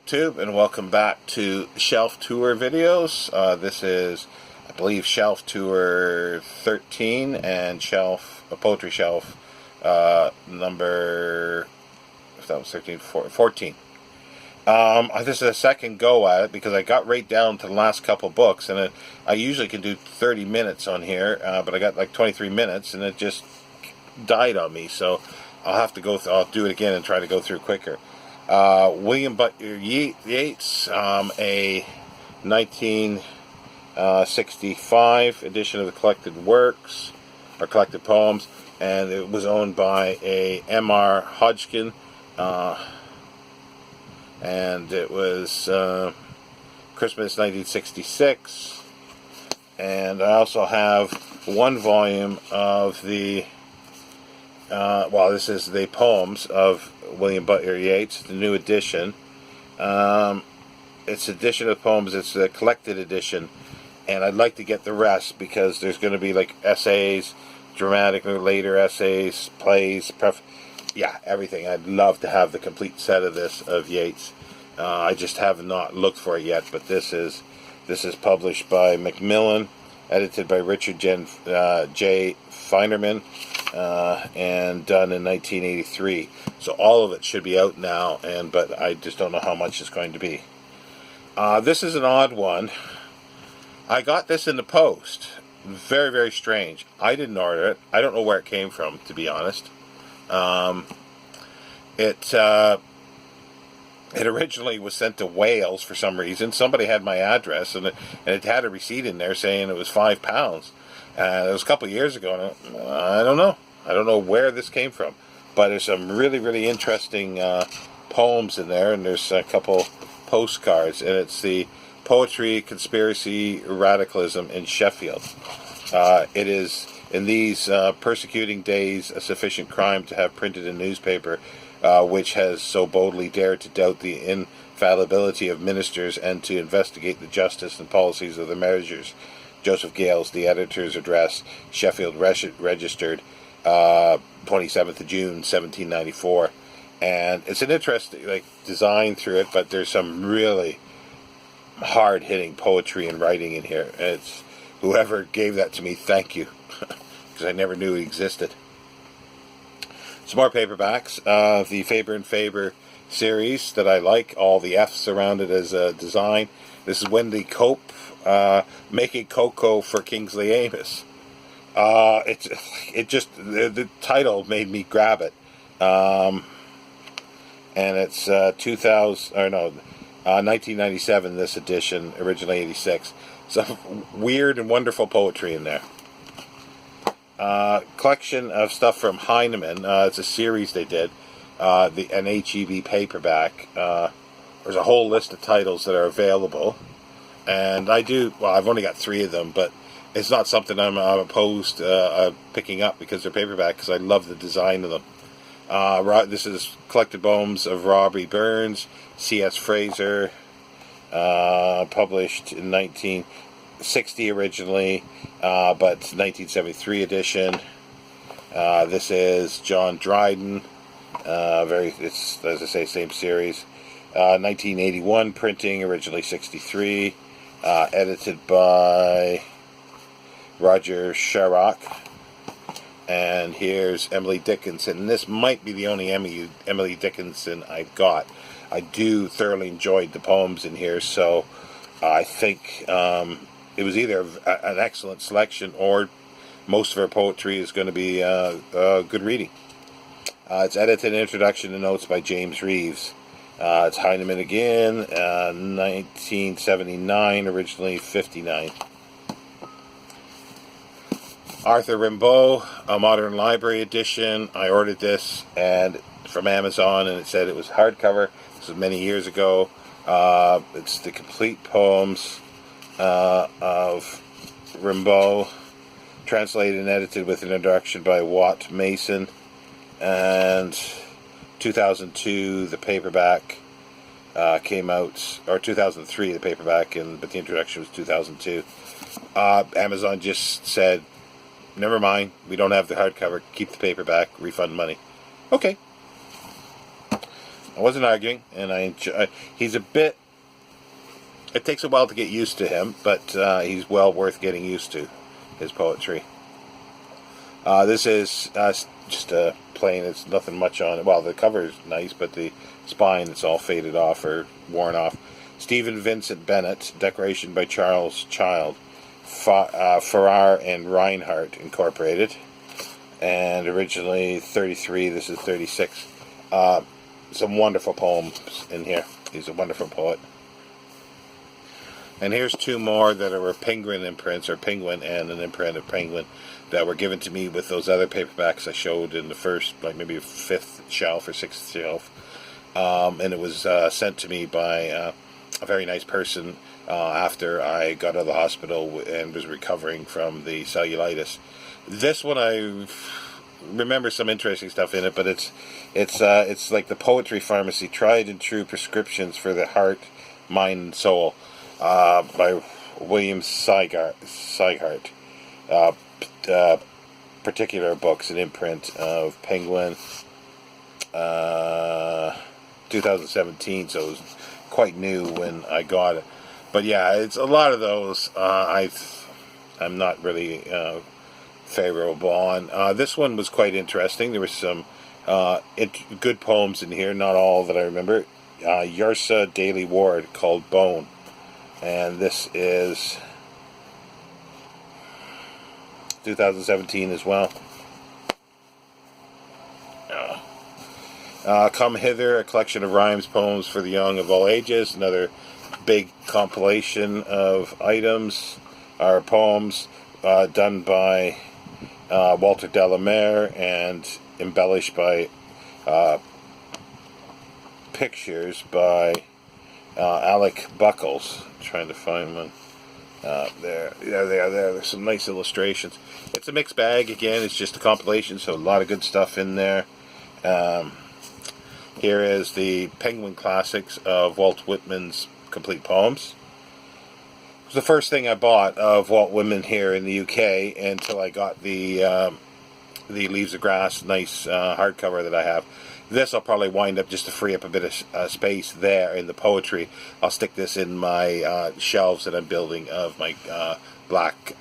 YouTube, and welcome back to Shelf Tour videos. This is, I believe, Shelf Tour 13 and Poetry Shelf number, if that was 13, 14. This is a second go at it because I got right down to the last couple books, and I usually can do 30 minutes on here, but I got like 23 minutes, and it just died on me, so I'll have to I'll do it again and try to go through quicker. William Butler Yeats, a 1965 edition of the collected works, or collected poems, and it was owned by a M.R. Hodgkin, and it was Christmas 1966, and I also have one volume of the this is the poems of William Butler Yeats, the new edition. It's edition of poems, it's a collected edition, and I'd like to get the rest because there's going to be like essays, dramatic later essays, plays, everything. I'd love to have the complete set of this of Yeats. I just have not looked for it yet, but this is published by Macmillan, edited by Richard J. Feinerman, and done in 1983. So all of it should be out now, but I just don't know how much it's going to be. This is an odd one. I got this in the post. Very, very strange. I didn't order it. I don't know where it came from, to be honest. It originally was sent to Wales for some reason. Somebody had my address, and it had a receipt in there saying it was £5. It was a couple of years ago, and I don't know. I don't know where this came from. But there's some really, really interesting poems in there, and there's a couple postcards, and it's the Poetry, Conspiracy, Radicalism in Sheffield. It is, in these persecuting days, a sufficient crime to have printed a newspaper which has so boldly dared to doubt the infallibility of ministers and to investigate the justice and policies of the measures. Joseph Gales, the editor's address, Sheffield Registered, 27th of June, 1794. And it's an interesting design through it, but there's some really hard-hitting poetry and writing in here. It's whoever gave that to me, thank you, because I never knew it existed. Some more paperbacks. The Faber and Faber series that I like, all the F's around it as a design. This is Wendy Cope, Making Cocoa for Kingsley Amis. The title made me grab it. And it's 1997, this edition, originally 86. Some weird and wonderful poetry in there. Collection of stuff from Heinemann. It's a series they did, an HEB paperback. There's a whole list of titles that are available, and I've only got 3 of them, but it's not something I'm opposed picking up because they're paperback, because I love the design of them. This is collected poems of Robbie Burns, C.S. Fraser, published in 1960 originally, but 1973 edition. This is John Dryden, it's, as I say, same series. 1981 printing, originally 63, edited by Roger Sharrock. And here's Emily Dickinson. And this might be the only Emily Dickinson I've got. I do thoroughly enjoyed the poems in here, so I think it was either an excellent selection or most of her poetry is going to be good reading. It's edited introduction and notes by James Reeves. It's Heinemann again, 1979, originally 59. Arthur Rimbaud, a Modern Library edition. I ordered this from Amazon, and it said it was hardcover. This was many years ago. It's the complete poems of Rimbaud, translated and edited with an introduction by Watt Mason, and 2002 the paperback came out, or 2003 the paperback, but the introduction was 2002. Amazon just said, never mind, we don't have the hardcover, keep the paperback, refund money. Okay. I wasn't arguing, and he's a bit. It takes a while to get used to him, but he's well worth getting used to, his poetry. This is just a plain, it's nothing much on it. Well, the cover is nice, but the spine, it's all faded off or worn off. Stephen Vincent Bennett, decoration by Charles Child, Farrar and Reinhardt Incorporated, and originally 33, this is 36. Some wonderful poems in here. He's a wonderful poet. And here's two more that are Penguin imprints, or Penguin and an imprint of Penguin, that were given to me with those other paperbacks I showed in the first, like maybe fifth shelf or sixth shelf. And it was sent to me by a very nice person after I got out of the hospital and was recovering from the cellulitis. This one I remember some interesting stuff in it, but it's like the Poetry Pharmacy, tried and true prescriptions for the heart, mind, and soul. By William Seighart. Particular books, an imprint of Penguin, 2017, so it was quite new when I got it. But yeah, it's a lot of those I'm not really favorable on. This one was quite interesting. There was some good poems in here, not all that I remember. Yersa Daly Ward, called Bone. And this is 2017 as well. Come Hither, a collection of rhymes, poems for the young of all ages. Another big compilation of items, or poems, done by Walter Delamere and embellished by pictures by Alec Buckles. I'm trying to find one. There they are. There's some nice illustrations. It's a mixed bag. Again, it's just a compilation, so a lot of good stuff in there. Here is the Penguin Classics of Walt Whitman's complete poems. It was the first thing I bought of Walt Whitman here in the UK until I got the Leaves of Grass nice hardcover that I have. This I'll probably wind up, just to free up a bit of space there in the poetry. I'll stick this in my shelves that I'm building of my black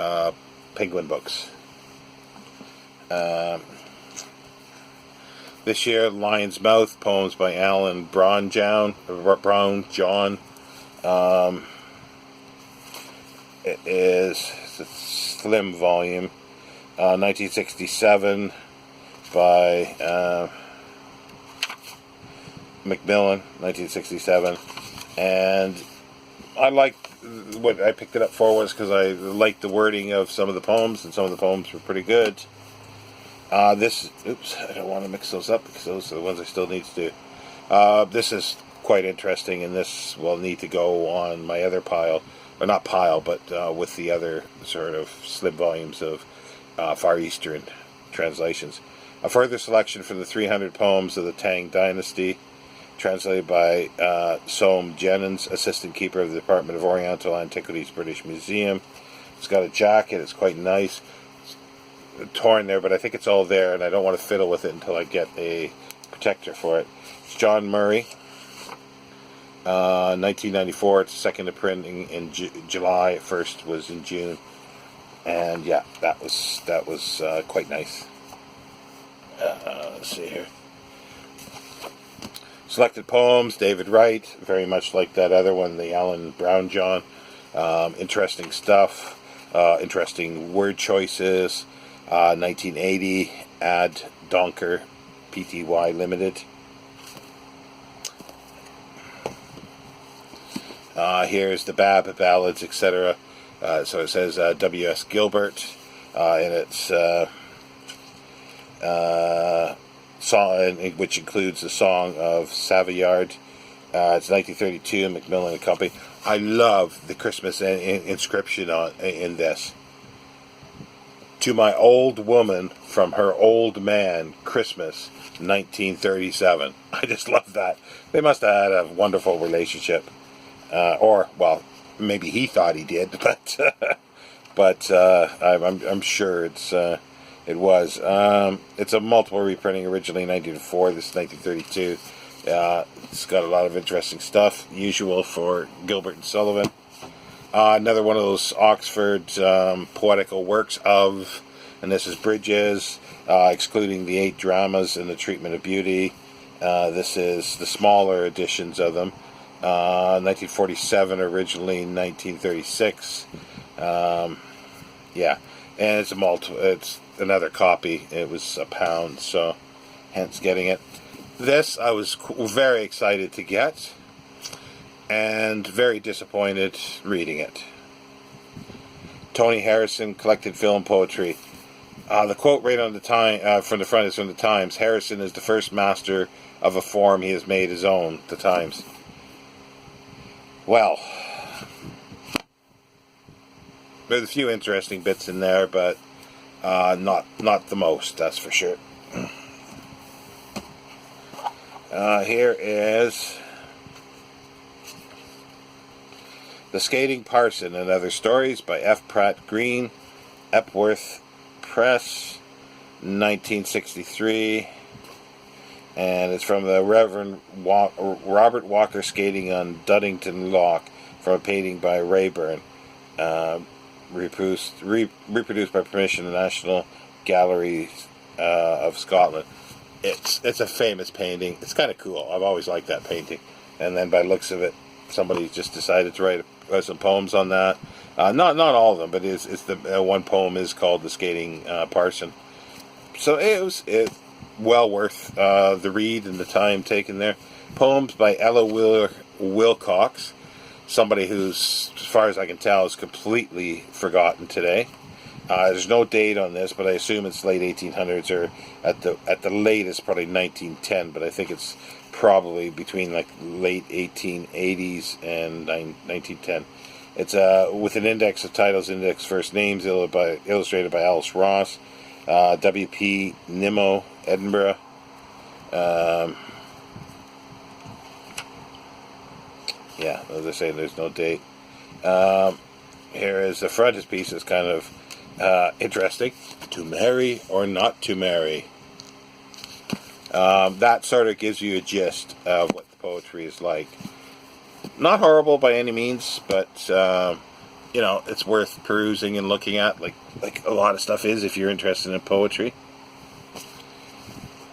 Penguin books. This year, Lion's Mouth, poems by Alan Brownjohn. It's a slim volume, 1967 by Macmillan, 1967, and I liked what I picked it up for was because I liked the wording of some of the poems, and some of the poems were pretty good. I don't want to mix those up because those are the ones I still need to do. This is quite interesting, and this will need to go on my other pile, or not pile, but with the other sort of slim volumes of Far Eastern translations. A further selection from the 300 poems of the Tang Dynasty, translated by Soame Jennings, assistant keeper of the Department of Oriental Antiquities, British Museum. It's got a jacket. It's quite nice. It's torn there, but I think it's all there, and I don't want to fiddle with it until I get a protector for it. It's John Murray, 1994. It's second to printing in July. First was in June, and yeah, that was quite nice. Let's see here. Selected poems, David Wright, very much like that other one, the Alan Brownjohn. Interesting stuff, interesting word choices. 1980, Ad Donker, Pty Limited. Here's the Bab Ballads, etc. So it says W.S. Gilbert, and it's song, which includes the Song of Savoyard. It's 1932, Macmillan and Company. I love the Christmas inscription in this. To my old woman from her old man, Christmas, 1937. I just love that. They must have had a wonderful relationship. Or, well, maybe he thought he did, but I'm sure it was. It's a multiple reprinting, originally 1904, this is 1932. It's got a lot of interesting stuff, usual for Gilbert and Sullivan. Another one of those Oxford poetical works of, and this is Bridges, excluding the 8 dramas and the treatment of beauty. This is the smaller editions of them. 1947 originally, 1936. Yeah, and it's another copy. It was £1, so hence getting it. This I was very excited to get, and very disappointed reading it. Tony Harrison, Collected Film Poetry. The quote right on the time from the front is from the Times. Harrison is the first master of a form he has made his own. The Times. Well, there's a few interesting bits in there, but not the most, that's for sure. Here is The Skating Parson and Other Stories by F. Pratt Green, Epworth Press, 1963. And it's from the Reverend Robert Walker skating on Duddington Loch from a painting by Rayburn, reproduced by permission of the National Gallery of Scotland. It's a famous painting. It's kind of cool. I've always liked that painting. And then by the looks of it, somebody just decided to write some poems on that. Not all of them, but it's the one poem is called The Skating Parson. So it's well worth the read and the time taken there. Poems by Ella Wilcox, somebody who's, as far as I can tell, is completely forgotten today. There's no date on this, but I assume it's late 1800s or at the latest probably 1910. But I think it's probably between like late 1880s and 1910. It's with an index of titles, index first names, illustrated by Alice Ross, W.P. Nimmo, Edinburgh. Yeah, as I say, there's no date. Here is the frontispiece is kind of interesting. To marry or not to marry. That sort of gives you a gist of what the poetry is like. Not horrible by any means, but it's worth perusing and looking at, like a lot of stuff is if you're interested in poetry.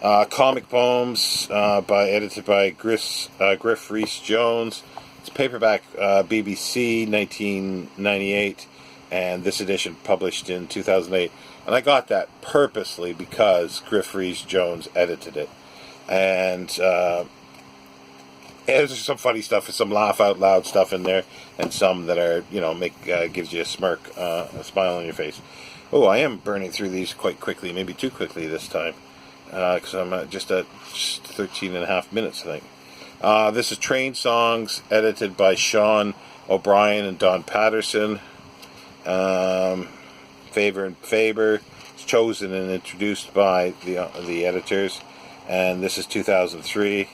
Comic poems edited by Griff Rhys-Jones. It's paperback, BBC, 1998, and this edition published in 2008. And I got that purposely because Griff Rhys-Jones edited it. And there's some funny stuff, some laugh out loud stuff in there, and some that are, gives you a smirk, a smile on your face. Oh, I am burning through these quite quickly, maybe too quickly this time, because I'm just at 13 and a half minutes, I think. This is Train Songs, edited by Sean O'Brien and Don Patterson. Faber and Faber. It's chosen and introduced by the editors, and this is 2003.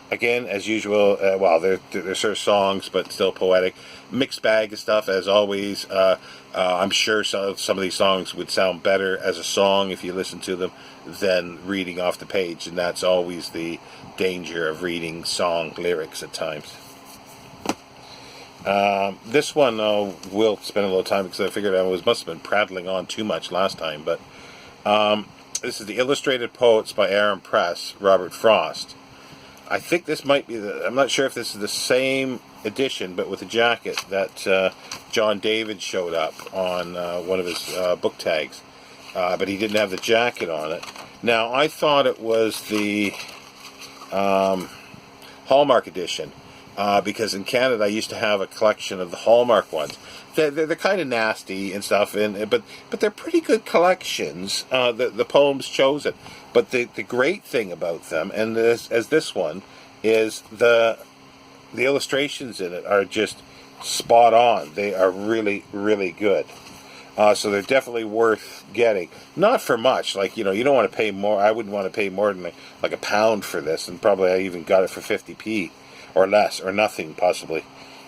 Again, as usual, they're sort of songs, but still poetic. Mixed bag of stuff, as always. I'm sure some of these songs would sound better as a song if you listen to them than reading off the page, and that's always the danger of reading song lyrics at times. This one we'll spend a little time because I figured must have been prattling on too much last time, but this is the Illustrated Poets by Aaron Press, Robert Frost. I think this might be I'm not sure if this is the same edition, but with a jacket that John David showed up on one of his book tags, but he didn't have the jacket on it. Now, I thought it was the Hallmark edition, because in Canada I used to have a collection of the Hallmark ones. They're kind of nasty and stuff, but they're pretty good collections. The poems chosen, but the great thing about them, and this one, is the illustrations in it are just spot on. They are really, really good. So they're definitely worth getting. Not for much. You don't want to pay more. I wouldn't want to pay more than like £1 for this, and probably I even got it for 50p or less, or nothing possibly.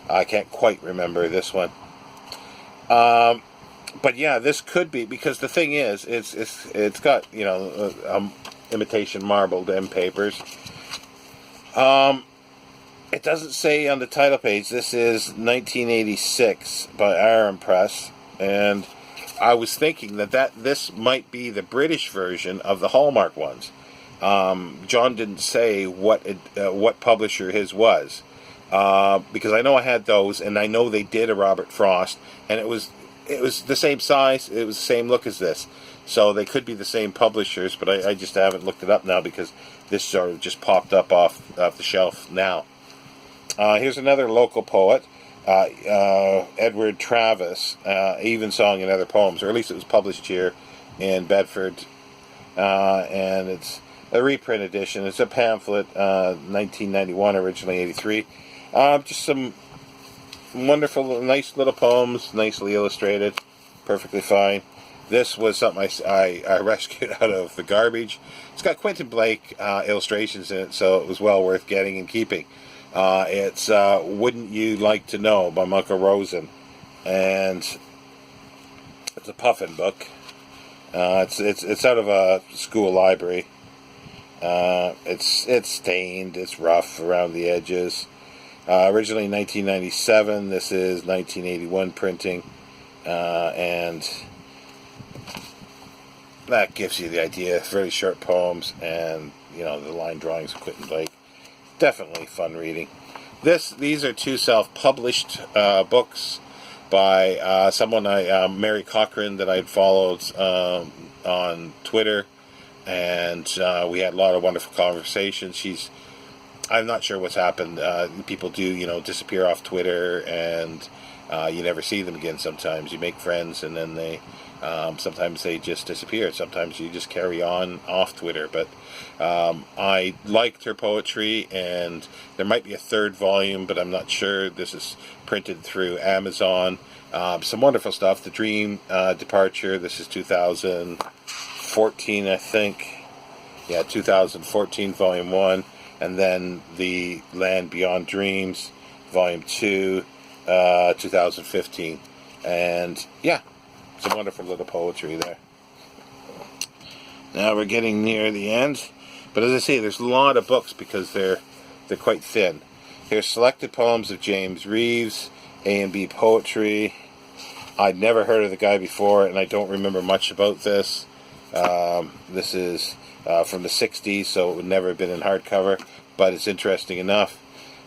I can't quite remember this one. But yeah, this could be, because the thing is, it's got imitation marbled end papers. It doesn't say on the title page. This is 1986 by Aaron Press, and I was thinking that this might be the British version of the Hallmark ones. John didn't say what publisher his was, because I know I had those, and I know they did a Robert Frost, and it was the same size, it was the same look as this, so they could be the same publishers, but I just haven't looked it up now because this sort of just popped up off the shelf now. Here's another local poet, Edward Travis, Evensong and Other Poems, or at least it was published here in Bedford, and it's a reprint edition. It's a pamphlet, 1991, originally 83. Just some wonderful, nice little poems, nicely illustrated, perfectly fine. This was something I rescued out of the garbage. It's got Quentin Blake illustrations in it, so it was well worth getting and keeping. It's Wouldn't You Like to Know by Michael Rosen, and it's a Puffin book. It's out of a school library. It's stained, it's rough around the edges. Originally 1997, this is 1981 printing, and that gives you the idea. Very short poems, and the line drawings of Quentin Blake. Definitely fun reading. These are two self-published books by someone Mary Cochran, that I'd followed on Twitter, and we had a lot of wonderful conversations. I'm not sure what's happened. People do, disappear off Twitter, and you never see them again. Sometimes you make friends, and then sometimes they just disappear. Sometimes you just carry on off Twitter. But I liked her poetry, and there might be a third volume, but I'm not sure. This is printed through Amazon. Some wonderful stuff. The Dream Departure. This is 2014, I think. Yeah, 2014, Volume 1. And then The Land Beyond Dreams, Volume 2, 2015. And, yeah, some wonderful little poetry there. Now we're getting near the end. But as I say, there's a lot of books because they're quite thin. Here's Selected Poems of James Reeves, A&B Poetry. I'd never heard of the guy before, and I don't remember much about this. This is from the 60s, so it would never have been in hardcover, but it's interesting enough.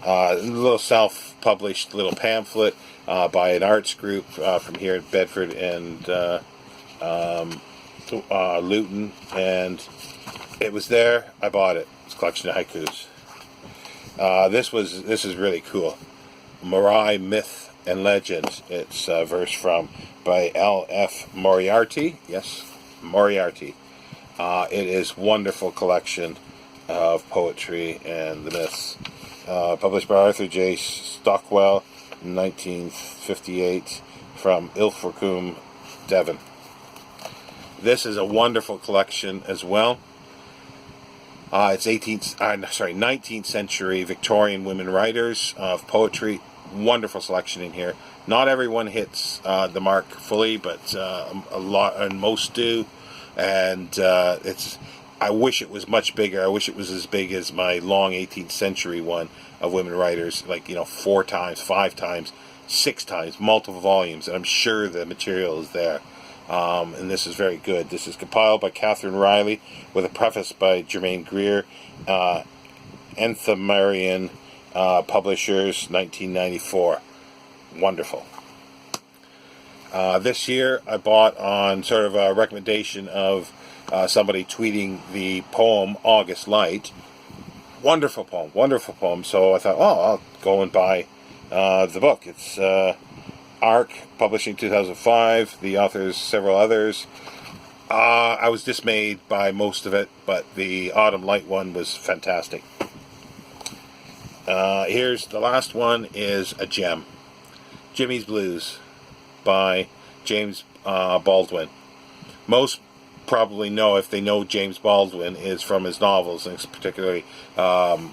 A little self-published little pamphlet by an arts group from here at Bedford and Luton, and it was there. I bought it. It's a collection of haikus. This is really cool. Morai Myth and Legend. It's a verse from by L.F. Moriarty. Yes, Moriarty. It is wonderful collection of poetry and the myths. Published by Arthur J. Stockwell in 1958 from Ilfracombe, Devon. This is a wonderful collection as well. It's 19th century Victorian women writers of poetry. Wonderful selection in here. Not everyone hits the mark fully, but a lot, and most do. And I wish it was much bigger. I wish it was as big as my long 18th century one of women writers, like 4 times, 5 times, 6 times, multiple volumes. And I'm sure the material is there. And this is very good. This is compiled by Catherine Riley with a preface by Germaine Greer. Enthymarion Publishers, 1994. Wonderful. This year I bought on sort of a recommendation of somebody tweeting the poem August Light. Wonderful poem. So I thought, I'll go and buy the book. It's ARC, publishing 2005. The authors, several others. I was dismayed by most of it, but the Autumn Light one was fantastic. Here's the last one, is a gem. Jimmy's Blues by James Baldwin. Most probably know, if they know James Baldwin, is from his novels, and particularly I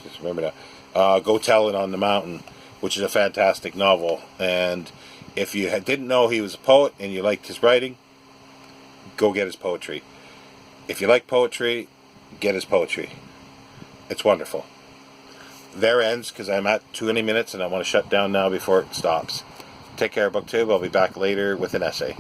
just remember now, Go Tell It on the Mountain, which is a fantastic novel. And if you didn't know he was a poet and you liked his writing, go get his poetry. If you like poetry, get his poetry. It's wonderful. There ends, because I'm at 20 minutes and I want to shut down now before it stops. Take care, BookTube. I'll be back later with an essay.